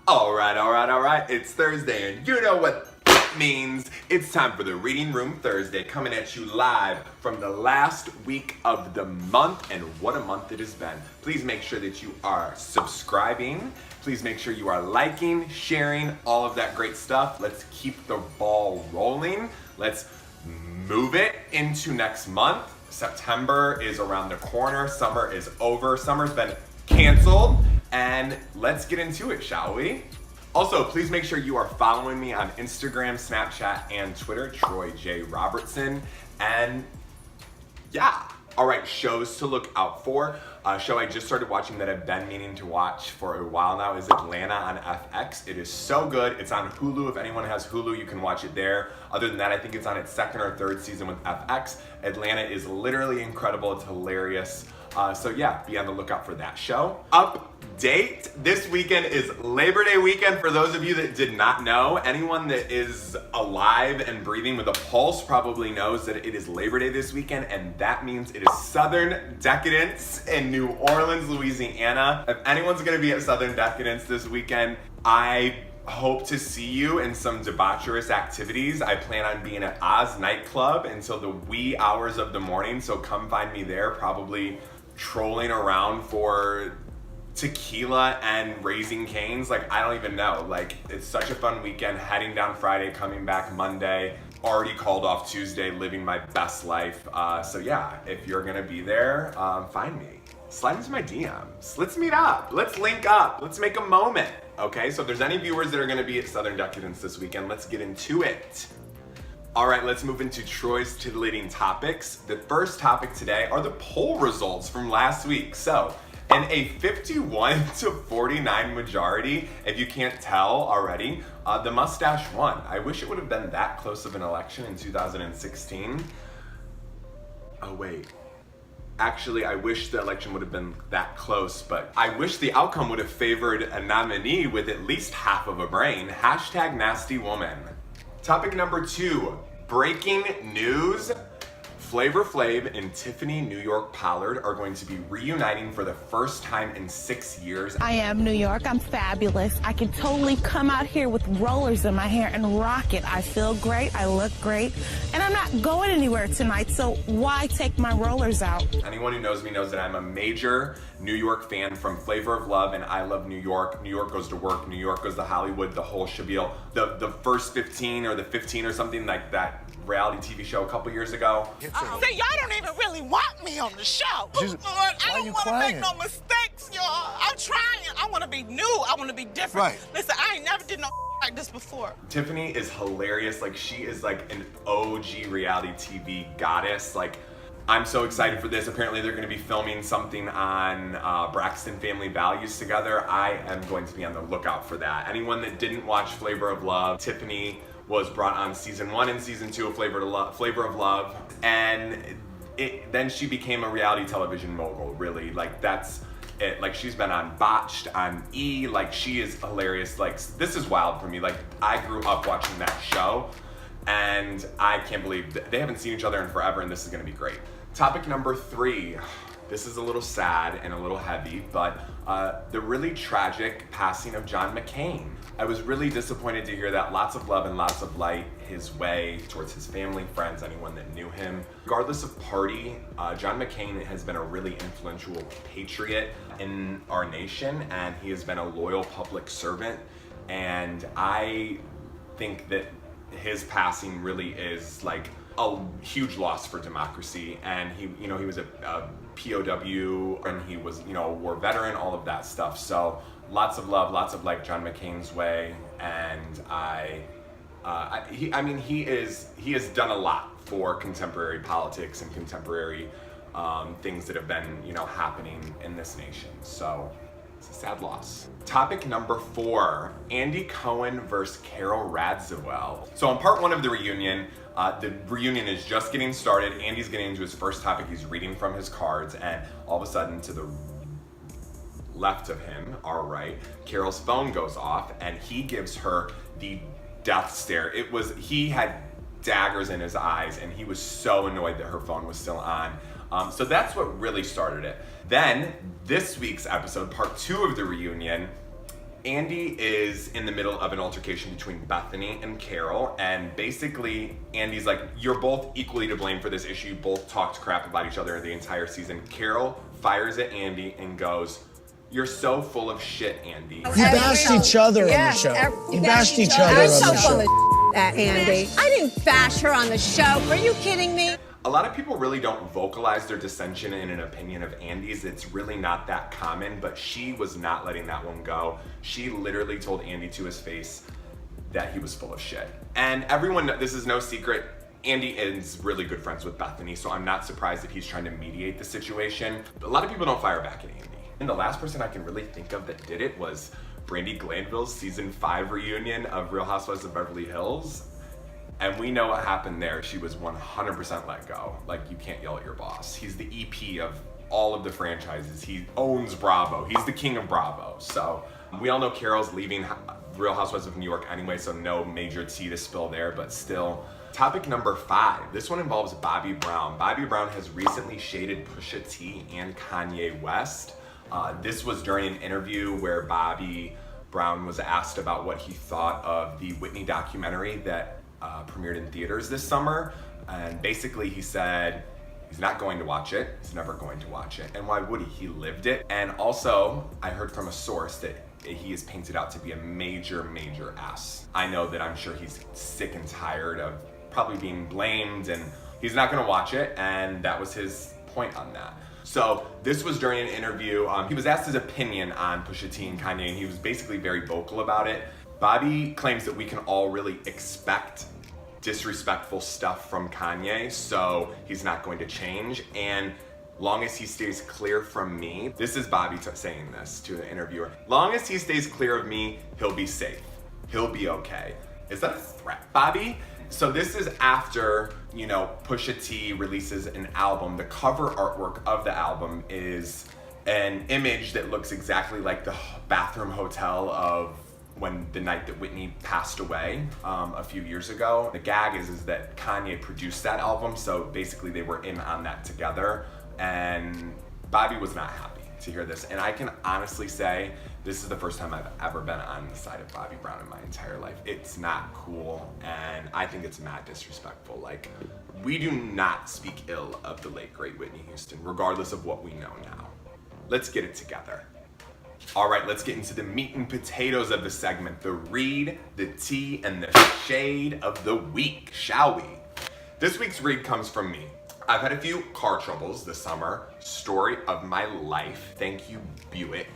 All right. It's Thursday, and you know what that means. It's time for the Reading Room Thursday, coming at you live from the last week of the month, and what a month it has been. Please make sure that you are subscribing. Please make sure you are liking, sharing, all of that great stuff. Let's keep the ball rolling. Let's move it into next month. September is around the corner. Summer is over. Summer's been canceled. And let's get into it, shall we? Also, please make sure you are following me on Instagram, Snapchat, and Twitter, Troy J. Robertson. And yeah. All right, shows to look out for. A show I just started watching that I've been meaning to watch for a while now is Atlanta on FX. It is so good. It's on Hulu. If anyone has Hulu, you can watch it there. Other than that, I think it's on its second or third season with FX. Atlanta is literally incredible. It's hilarious. So yeah, be on the lookout for that show. Update. This weekend is Labor Day weekend. For those of you that did not know, anyone that is alive and breathing with a pulse probably knows that it is Labor Day this weekend, and that means it is Southern Decadence in New Orleans, Louisiana. If anyone's gonna be at Southern Decadence this weekend, I hope to see you in some debaucherous activities. I plan on being at Oz nightclub until the wee hours of the morning, so come find me there, probably trolling around for tequila and Raising Cane's. Like, I don't even know. Like, it's such a fun weekend. Heading down Friday, coming back Monday. Already called off Tuesday, living my best life. So yeah, if you're gonna be there, find me. Slide into my DMs. Let's meet up. Let's link up. Let's make a moment. Okay, so if there's any viewers that are gonna be at Southern Decadence this weekend, let's get into it. All right, let's move into Troy's titillating topics. The first topic today are the poll results from last week. So, in a 51-49 majority, if you can't tell already, the mustache won. I wish it would have been that close of an election in 2016. Oh wait. Actually, I wish the election would have been that close, but I wish the outcome would have favored a nominee with at least half of a brain. Hashtag nasty woman. Topic number 2, breaking news. Flavor Flav and Tiffany New York Pollard are going to be reuniting for the first time in 6 years. I am New York. I'm fabulous. I can totally come out here with rollers in my hair and rock it. I feel great. I look great. And I'm not going anywhere tonight, so why take my rollers out? Anyone who knows me knows that I'm a major New York fan, from Flavor of Love and I Love New York. New York Goes to Work, New York Goes to Hollywood, the whole shabil. The first 15 or the 15 or something like that reality TV show a couple years ago. See, y'all don't even really want me on the show. Lord, I don't want to make no mistakes, y'all. I'm trying. I want to be new. I want to be different. Right. Listen, I ain't never did no like this before. Tiffany is hilarious. Like, she is like an OG reality TV goddess. Like, I'm so excited for this. Apparently they're going to be filming something on Braxton Family Values together. I am going to be on the lookout for that. Anyone that didn't watch Flavor of Love, Tiffany was brought on season 1 and season 2 of Flavor of Love, and then she became a reality television mogul, really. Like, that's it. Like, she's been on Botched, on E! Like, she is hilarious. Like, this is wild for me. Like, I grew up watching that show, and I can't believe they haven't seen each other in forever, and this is gonna be great. Topic number 3. This is a little sad and a little heavy, but the really tragic passing of John McCain. I was really disappointed to hear that. Lots of love and lots of light his way towards his family, friends, anyone that knew him. Regardless of party, John McCain has been a really influential patriot in our nation, and he has been a loyal public servant. And I think that his passing really is like a huge loss for democracy. And he was a POW, and he was, a war veteran, all of that stuff. So lots of love, lots of light John McCain's way, and he has done a lot for contemporary politics and contemporary things that have been, happening in this nation. So it's a sad loss. Topic number 4, Andy Cohen versus Carol Radziwill. So on part 1 of the reunion is just getting started. Andy's getting into his first topic. He's reading from his cards, and all of a sudden, to the left of him, our right, Carol's phone goes off, and he gives her the death stare. He had daggers in his eyes, and he was so annoyed that her phone was still on. So that's what really started it. Then, this week's episode, part 2 of the reunion, Andy is in the middle of an altercation between Bethany and Carol, and basically Andy's like, you're both equally to blame for this issue. You both talked crap about each other the entire season. Carol fires at Andy and goes, you're so full of shit, Andy. You bashed each other on the show. You bashed each other on the show. I'm so full of that, Andy. I didn't bash her on the show. Are you kidding me? A lot of people really don't vocalize their dissension in an opinion of Andy's. It's really not that common, but she was not letting that one go. She literally told Andy to his face that he was full of shit. And everyone, this is no secret, Andy is really good friends with Bethany, so I'm not surprised that he's trying to mediate the situation. But a lot of people don't fire back at Andy. And the last person I can really think of that did it was Brandi Glanville's season 5 reunion of Real Housewives of Beverly Hills. And we know what happened there. She was 100% let go. Like, you can't yell at your boss. He's the EP of all of the franchises. He owns Bravo. He's the king of Bravo. So we all know Carol's leaving Real Housewives of New York anyway, so no major tea to spill there, but still. Topic number 5. This one involves Bobby Brown. Bobby Brown has recently shaded Pusha T and Kanye West. This was during an interview where Bobby Brown was asked about what he thought of the Whitney documentary that premiered in theaters this summer, and basically he said he's not going to watch it, he's never going to watch it, and why would he? He lived it. And also, I heard from a source that he is painted out to be a major ass. I know that I'm sure he's sick and tired of probably being blamed, and he's not gonna watch it, and that was his point on that. So this was during an interview. He was asked his opinion on Pusha T and Kanye, and he was basically very vocal about it. Bobby claims that we can all really expect disrespectful stuff from Kanye, so he's not going to change. And long as he stays clear from me, this is Bobby saying this to the interviewer, long as he stays clear of me, he'll be safe. He'll be okay. Is that a threat, Bobby? So this is after, you know, Pusha T releases an album. The cover artwork of the album is an image that looks exactly like the bathroom hotel of when the night that Whitney passed away a few years ago. The gag is that Kanye produced that album, so basically they were in on that together, and Bobby was not happy to hear this. And I can honestly say, this is the first time I've ever been on the side of Bobby Brown in my entire life. It's not cool, and I think it's mad disrespectful. Like, we do not speak ill of the late, great Whitney Houston, regardless of what we know now. Let's get it together. All right, let's get into the meat and potatoes of the segment, the read, the tea, and the shade of the week, shall we? This week's read comes from me. I've had a few car troubles this summer. Story of my life. Thank you, Buick.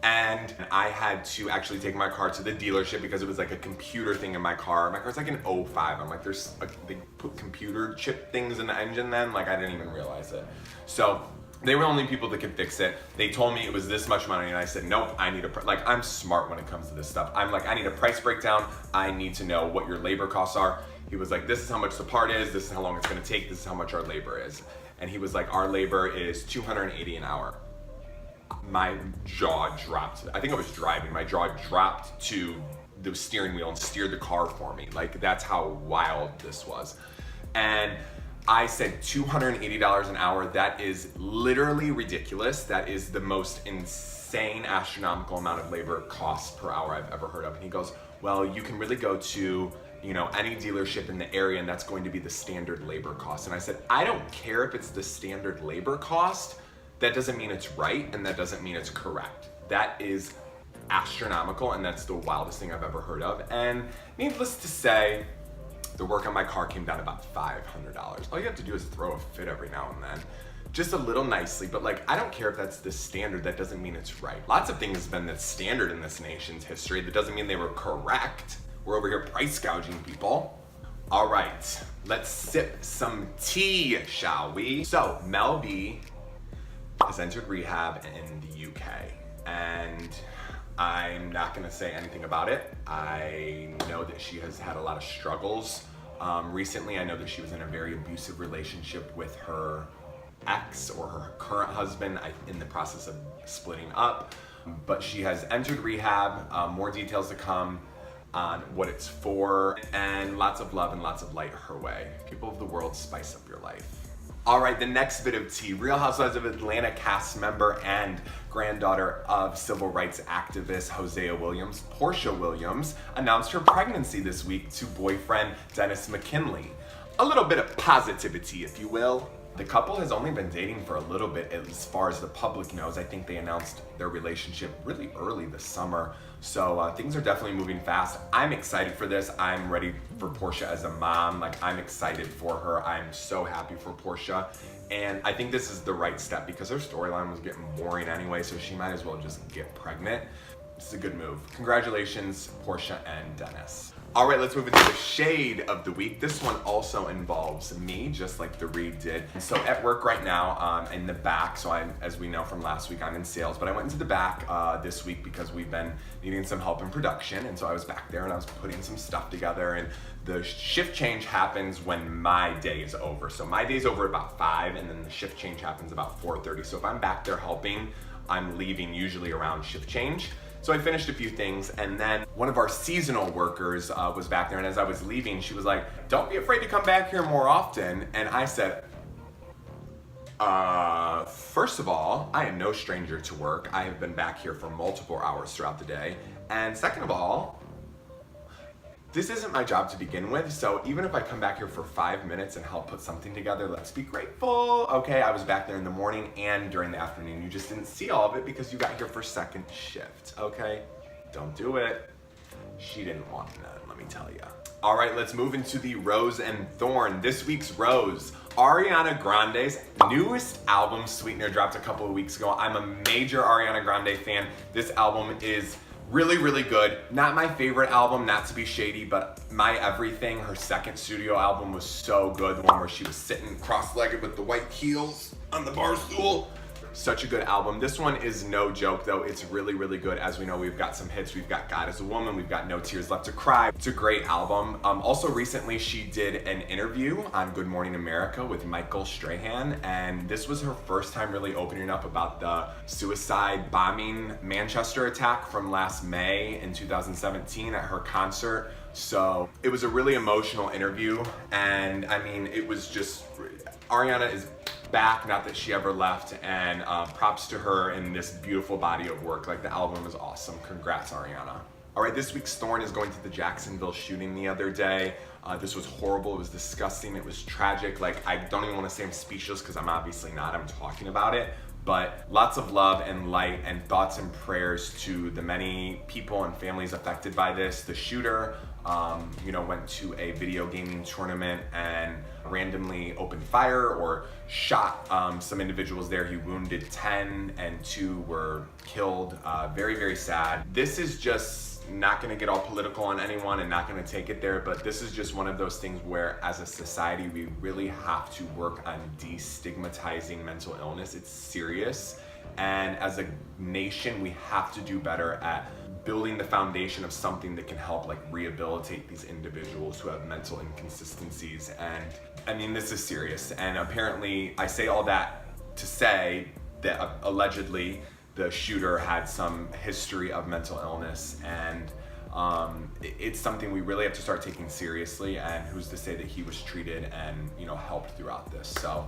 And I had to actually take my car to the dealership because it was like a computer thing in my car. My car's like an 05. I'm like, they put computer chip things in the engine then? Like, I didn't even realize it. So they were the only people that could fix it. They told me it was this much money, and I said, nope, I need like, I'm smart when it comes to this stuff. I'm like, I need a price breakdown. I need to know what your labor costs are. He was like, this is how much the part is, this is how long it's gonna take, this is how much our labor is. And he was like, our labor is $280 an hour. My jaw dropped. I think I was driving. My jaw dropped to the steering wheel and steered the car for me. Like, that's how wild this was. And I said $280 an hour. That is literally ridiculous. That is the most insane, astronomical amount of labor cost per hour I've ever heard of. And he goes, well, you can really go to, you know, any dealership in the area, and that's going to be the standard labor cost. And I said, I don't care if it's the standard labor cost. That doesn't mean it's right, and that doesn't mean it's correct. That is astronomical, and that's the wildest thing I've ever heard of. And needless to say, the work on my car came down about $500. All you have to do is throw a fit every now and then. Just a little nicely, but like, I don't care if that's the standard, that doesn't mean it's right. Lots of things have been the standard in this nation's history. That doesn't mean they were correct. We're over here price gouging people. All right, let's sip some tea, shall we? So, Mel B has entered rehab in the UK, and I'm not gonna say anything about it. I know that she has had a lot of struggles. Recently, I know that she was in a very abusive relationship with her ex or her current husband in the process of splitting up, but she has entered rehab. More details to come on what it's for, and lots of love and lots of light her way. People of the world, spice up your life. All right, the next bit of tea. Real Housewives of Atlanta cast member and granddaughter of civil rights activist Hosea Williams, Portia Williams, announced her pregnancy this week to boyfriend Dennis McKinley. A little bit of positivity, if you will. The couple has only been dating for a little bit, as far as the public knows. I think they announced their relationship really early this summer. So things are definitely moving fast. I'm excited for this. I'm ready for Portia as a mom. Like, I'm excited for her. I'm so happy for Portia. And I think this is the right step because her storyline was getting boring anyway, so she might as well just get pregnant. It's a good move. Congratulations, Portia and Dennis. All right, let's move into the shade of the week. This one also involves me, just like the read did. So at work right now, in the back, so as we know from last week, I'm in sales, but I went into the back this week because we've been needing some help in production. And so I was back there and I was putting some stuff together, and the shift change happens when my day is over. So my day's over at about 5, and then the shift change happens about 4:30. So if I'm back there helping, I'm leaving usually around shift change. So I finished a few things, and then one of our seasonal workers was back there, and as I was leaving, she was like, "Don't be afraid to come back here more often." And I said, first of all, I am no stranger to work. I have been back here for multiple hours throughout the day. And second of all, this isn't my job to begin with, so even if I come back here for 5 minutes and help put something together, let's be grateful. Okay, I was back there in the morning and during the afternoon. You just didn't see all of it because you got here for second shift, okay? Don't do it. She didn't want that, let me tell you. All right, let's move into the Rose and Thorn. This week's Rose, Ariana Grande's newest album, Sweetener, dropped a couple of weeks ago. I'm a major Ariana Grande fan. This album is really, really good. Not my favorite album, not to be shady, but My Everything, her second studio album, was so good. The one where she was sitting cross-legged with the white heels on the bar stool. Such a good album. This one is no joke though. It's really, really good. As we know, we've got some hits. We've got God is a Woman. We've got No Tears Left to Cry. It's a great album. Also recently she did an interview on Good Morning America with Michael Strahan, and this was her first time really opening up about the suicide bombing Manchester attack from last May in 2017 at her concert. So it was a really emotional interview, and I mean, it was just, Ariana is back, not that she ever left, and props to her in this beautiful body of work. Like, the album is awesome. Congrats, Ariana. All right, this week's Thorn is going to the Jacksonville shooting the other day. This was horrible. It was disgusting. It was tragic. Like, I don't even want to say I'm speechless because I'm obviously not. I'm talking about it. But lots of love and light and thoughts and prayers to the many people and families affected by this. The shooter, went to a video gaming tournament and randomly opened fire or shot some individuals there. He wounded 10 and 2 were killed. Very, very sad. This is just not gonna get all political on anyone and not gonna take it there, but this is just one of those things where as a society, we really have to work on destigmatizing mental illness. It's serious. And as a nation, we have to do better at building the foundation of something that can help like rehabilitate these individuals who have mental inconsistencies. And I mean, this is serious. And apparently, I say all that to say that allegedly the shooter had some history of mental illness, and it's something we really have to start taking seriously. And who's to say that he was treated and helped throughout this. So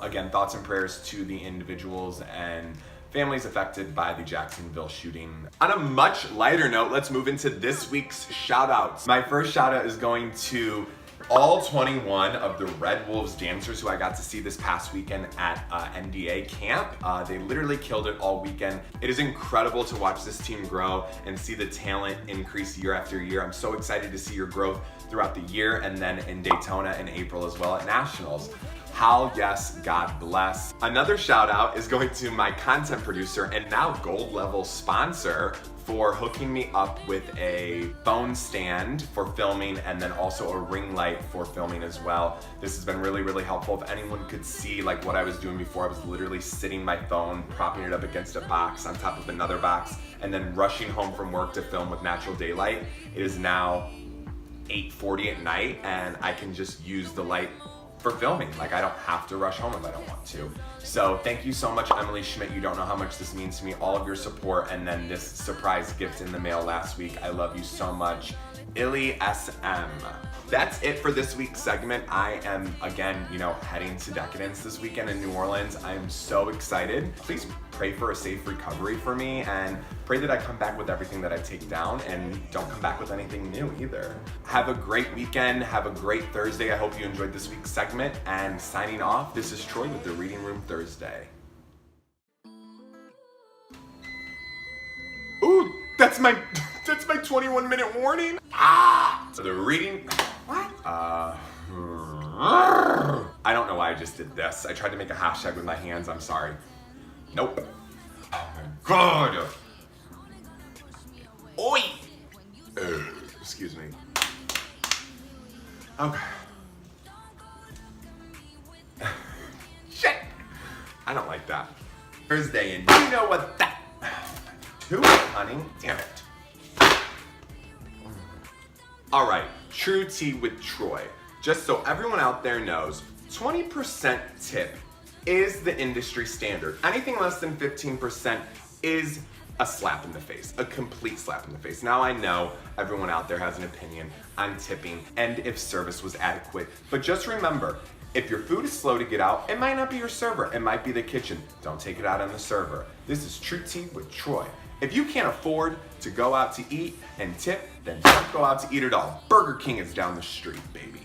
again, thoughts and prayers to the individuals and families affected by the Jacksonville shooting. On a much lighter note, let's move into this week's shout-outs. My first shout-out is going to all 21 of the Red Wolves dancers who I got to see this past weekend at NDA camp. They literally killed it all weekend. It is incredible to watch this team grow and see the talent increase year after year. I'm so excited to see your growth throughout the year, and then in Daytona in April as well at Nationals. Hal, yes, God bless. Another shout out is going to my content producer and now gold level sponsor for hooking me up with a phone stand for filming and then also a ring light for filming as well. This has been really, really helpful. If anyone could see like what I was doing before, I was literally sitting my phone, propping it up against a box on top of another box, and then rushing home from work to film with natural daylight. It is now 8:40 at night and I can just use the light for filming. Like, I don't have to rush home if I don't want to. So thank you so much, Emily Schmidt. You don't know how much this means to me, all of your support, and then this surprise gift in the mail last week. I love you so much. Illy SM. That's it for this week's segment. I am, again, heading to Decadence this weekend in New Orleans. I am so excited. Please pray for a safe recovery for me and pray that I come back with everything that I take down and don't come back with anything new either. Have a great weekend. Have a great Thursday. I hope you enjoyed this week's segment. And signing off, this is Troy with the Reading Room Thursday. Ooh, that's my 21-minute warning. So the reading. What? I don't know why I just did this. I tried to make a hashtag with my hands. I'm sorry. Nope. Oh my God. Oi. Excuse me. Okay. Shit. I don't like that. Thursday, and you know what that. Too, honey. Damn it. All right, True Tea with Troy. Just so everyone out there knows, 20% tip is the industry standard. Anything less than 15% is a slap in the face, a complete slap in the face. Now I know everyone out there has an opinion on tipping and if service was adequate, but just remember, if your food is slow to get out, it might not be your server, it might be the kitchen. Don't take it out on the server. This is True Tea with Troy. If you can't afford to go out to eat and tip, then don't go out to eat at all. Burger King is down the street, baby.